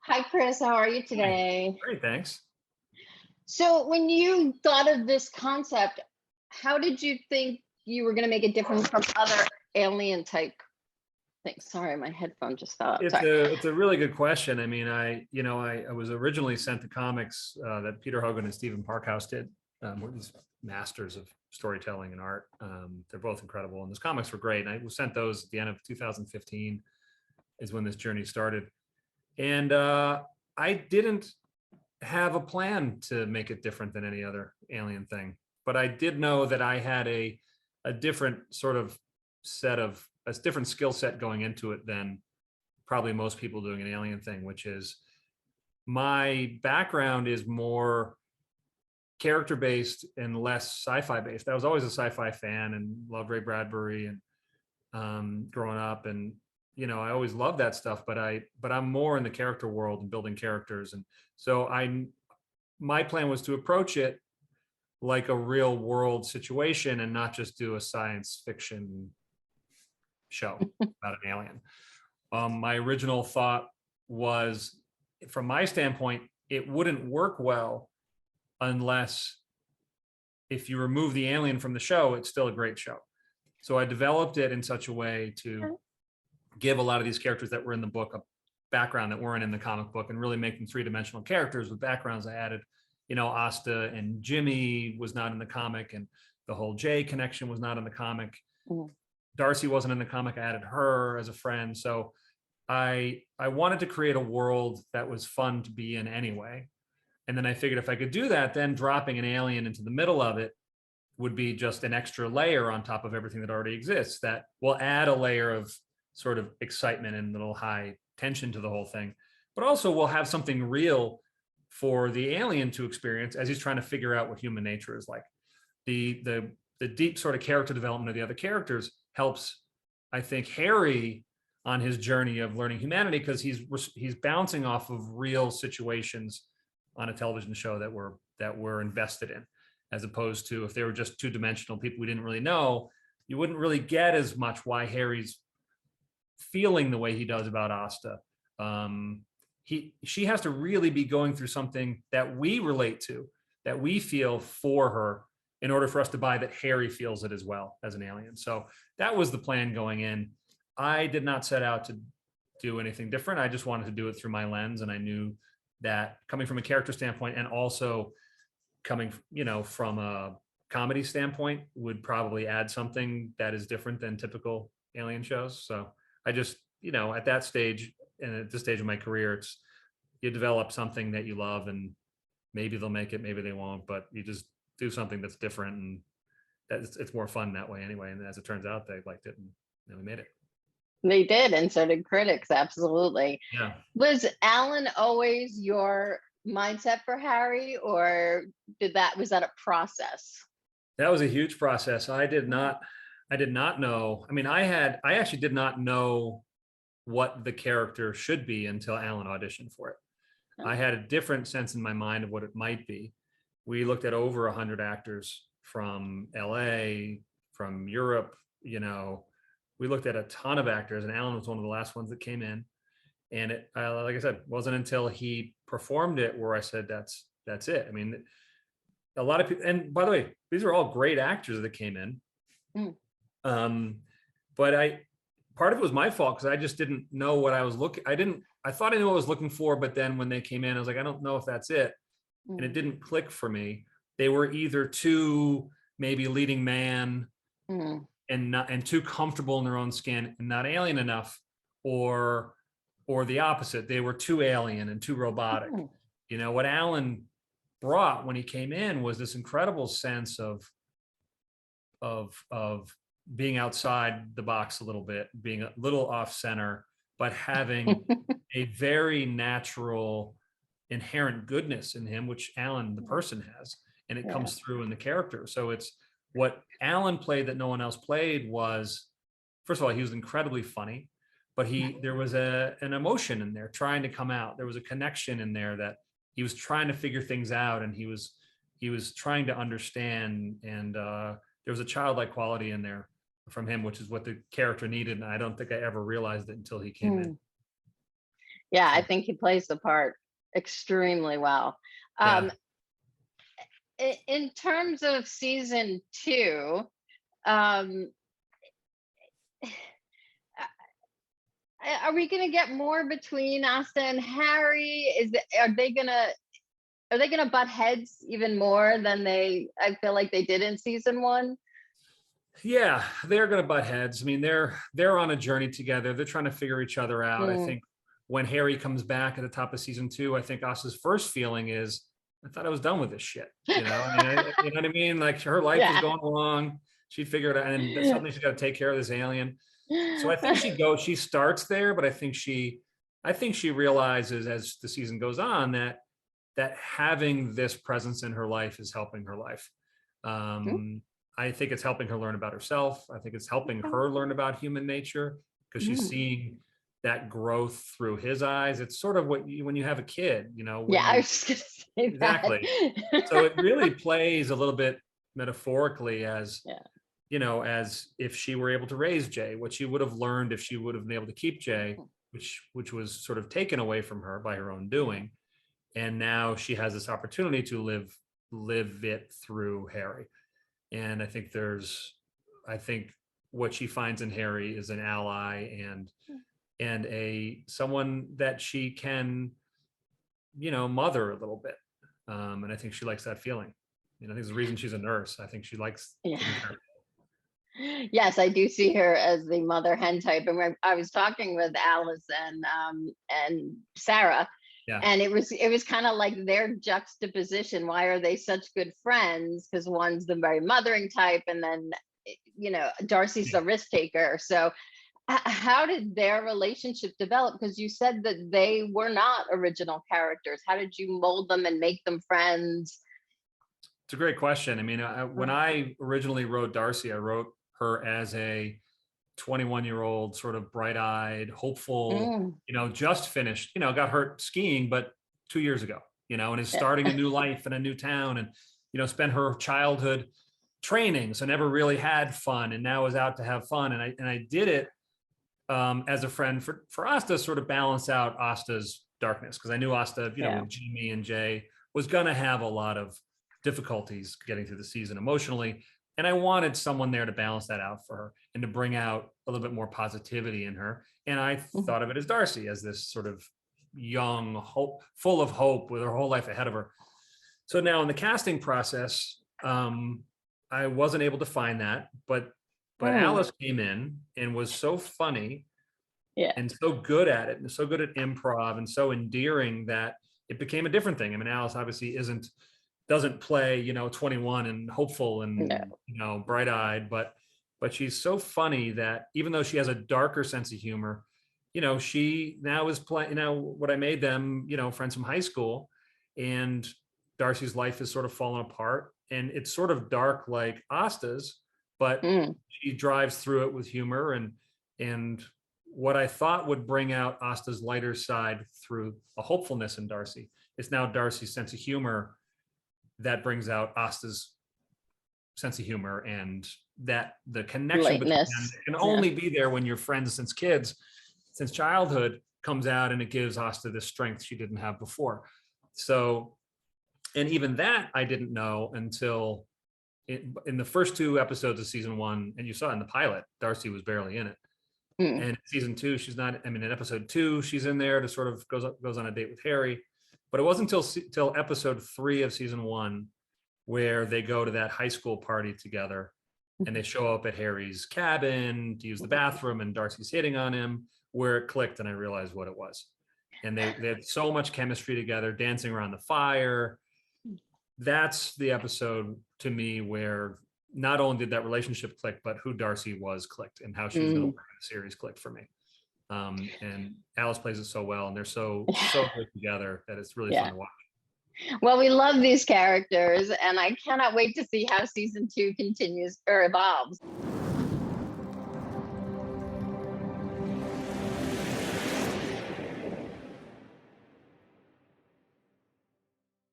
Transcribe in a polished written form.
Hi, Chris. How are you Hi. today? Great, thanks. So, when you thought of this concept, how did you think you were going to make it different from other alien type things? Sorry, my headphone just fell out. It's Sorry. a really good question. I mean, I was originally sent the comics that Peter Hogan and Stephen Parkhouse did. Were these masters of storytelling and art. They're both incredible, and those comics were great. And I was sent those at the end of 2015 is when this journey started. And I didn't have a plan to make it different than any other alien thing, but I did know that I had a different sort of set of a different skill set going into it than probably most people doing an alien thing, which is my background is more character based and less sci-fi based. I was always a sci-fi fan and loved Ray Bradbury and growing up, and I always loved that stuff. But I'm more in the character world and building characters, and so my plan was to approach it like a real world situation and not just do a science fiction show about an alien. My original thought was, from my standpoint, it wouldn't work well unless if you remove the alien from the show, it's still a great show. So I developed it in such a way to give a lot of these characters that were in the book a background that weren't in the comic book and really make them three-dimensional characters with backgrounds. I added, Asta and Jimmy was not in the comic, and the whole Jay connection was not in the comic. Mhm. Darcy wasn't in the comic. I added her as a friend. So I wanted to create a world that was fun to be in anyway. And then I figured if I could do that, then dropping an alien into the middle of it would be just an extra layer on top of everything that already exists that will add a layer of sort of excitement and a little high tension to the whole thing. But also we'll have something real for the alien to experience as he's trying to figure out what human nature is like. The deep sort of character development of the other characters helps, I think, Harry on his journey of learning humanity, because he's bouncing off of real situations on a television show that we're invested in, as opposed to if they were just two-dimensional people we didn't really know, you wouldn't really get as much why Harry's feeling the way he does about Asta. She has to really be going through something that we relate to, that we feel for her, in order for us to buy that Harry feels it as well as an alien. So that was the plan going in. I did not set out to do anything different. I just wanted to do it through my lens, and I knew that coming from a character standpoint and also coming, from a comedy standpoint would probably add something that is different than typical alien shows. So I just, at that stage and at this stage of my career, it's you develop something that you love, and maybe they'll make it, maybe they won't, but you just do something that's different, and it's more fun that way anyway. And as it turns out, they liked it, and we made it. They did, and so did critics. Absolutely. Yeah. Was Alan always your mindset for Harry, or was that a process? That was a huge process. I did not know. I mean, I actually did not know what the character should be until Alan auditioned for it. Oh, I had a different sense in my mind of what it might be. We looked at over 100 actors from LA, from Europe, we looked at a ton of actors, and Alan was one of the last ones that came in. And it, like I said, wasn't until he performed it where I said, that's it. I mean, a lot of people, and by the way, these are all great actors that came in. mm, But part of it was my fault, because I just didn't know what I was looking. I thought I knew what I was looking for, but then when they came in, I was like, I don't know if that's it. And it mm, didn't click for me. They were either too maybe leading man mm, and too comfortable in their own skin and not alien enough, or the opposite. They were too alien and too robotic. mm. What Alan brought when he came in was this incredible sense of being outside the box a little bit, being a little off center, but having a very natural inherent goodness in him, which Alan the person has, and it Yeah. comes through in the character. So it's what Alan played that no one else played was, first of all, he was incredibly funny, but there was an emotion in there trying to come out. There was a connection in there that he was trying to figure things out, and he was trying to understand, and there was a childlike quality in there from him, which is what the character needed. And I don't think I ever realized it until he came in. Mm. Yeah, I think he plays the part extremely well. Yeah. Um, in terms of season two, um, are we going to get more between Asta and Harry? Are they gonna butt heads even more than I feel like they did in season one? Yeah, they're going to butt heads. I mean, they're on a journey together. They're trying to figure each other out. I think when Harry comes back at the top of season two, I think Asta's first feeling is, I thought I was done with this shit. You know, I mean, you know what I mean? Like her life is Yeah. going along. She figured out, and suddenly she's got to take care of this alien. So I think she starts there, but I think she realizes as the season goes on that having this presence in her life is helping her life. I think it's helping her learn about herself. I think it's helping her learn about human nature because she's seeing that growth through his eyes. It's sort of when you have a kid, you know. Yeah, I was just gonna say exactly. that. So it really plays a little bit metaphorically as, Yeah. you know, as if she were able to raise Jay, what she would have learned if she would have been able to keep Jay, which was sort of taken away from her by her own doing. And now she has this opportunity to live it through Harry. And I think what she finds in Harry is an ally and someone that she can, you know, mother a little bit. And I think she likes that feeling. You know, I think there's a reason she's a nurse. I think she likes taking care of. Yes, I do see her as the mother hen type. And when I was talking with Allison and Sarah, Yeah. and it was kind of like their juxtaposition. Why are they such good friends? Because one's the very mothering type, and then, you know, Darcy's the risk taker. So how did their relationship develop? Because you said that they were not original characters. How did you mold them and make them friends? It's a great question. I mean, when I originally wrote Darcy, I wrote her as a 21-year-old, sort of bright-eyed, hopeful, you know, just finished, you know, got hurt skiing, but 2 years ago, you know, and is starting a new life in a new town, and, you know, spent her childhood training, so never really had fun, and now is out to have fun. And I did it as a friend for Asta, sort of balance out Asta's darkness, because I knew Asta, you know, with Jimmy and Jay, was going to have a lot of difficulties getting through the season emotionally. And I wanted someone there to balance that out for her and to bring out a little bit more positivity in her. And I thought of it as Darcy, as this sort of young, full of hope with her whole life ahead of her. So now in the casting process, I wasn't able to find that, but Alice came in and was so funny and so good at it, and so good at improv and so endearing that it became a different thing. I mean, Alice obviously doesn't play, you know, 21 and hopeful and, you know, bright-eyed, but she's so funny that even though she has a darker sense of humor, you know, she now is playing, you know, what I made them, you know, friends from high school, and Darcy's life is sort of fallen apart, and it's sort of dark like Asta's, but she drives through it with humor. And what I thought would bring out Asta's lighter side through a hopefulness in Darcy, it's now Darcy's sense of humor that brings out Asta's sense of humor, and that the connection between them can only be there when you're friends since childhood, comes out, and it gives Asta this strength she didn't have before. So, and even that I didn't know until in the first 2 episodes of season 1, and you saw in the pilot, Darcy was barely in it. And season 2, she's not. I mean, in episode 2, she's in there to sort of goes on a date with Harry. But it wasn't until episode 3 of season 1 where they go to that high school party together, and they show up at Harry's cabin to use the bathroom, and Darcy's hitting on him, where it clicked and I realized what it was. And they had so much chemistry together, dancing around the fire. That's the episode to me where not only did that relationship click, but who Darcy was clicked, and how she was going to work in the series clicked for me. And Alice plays it so well, and they're so good together that it's really fun to watch. Well, we love these characters, and I cannot wait to see how season 2 continues or evolves.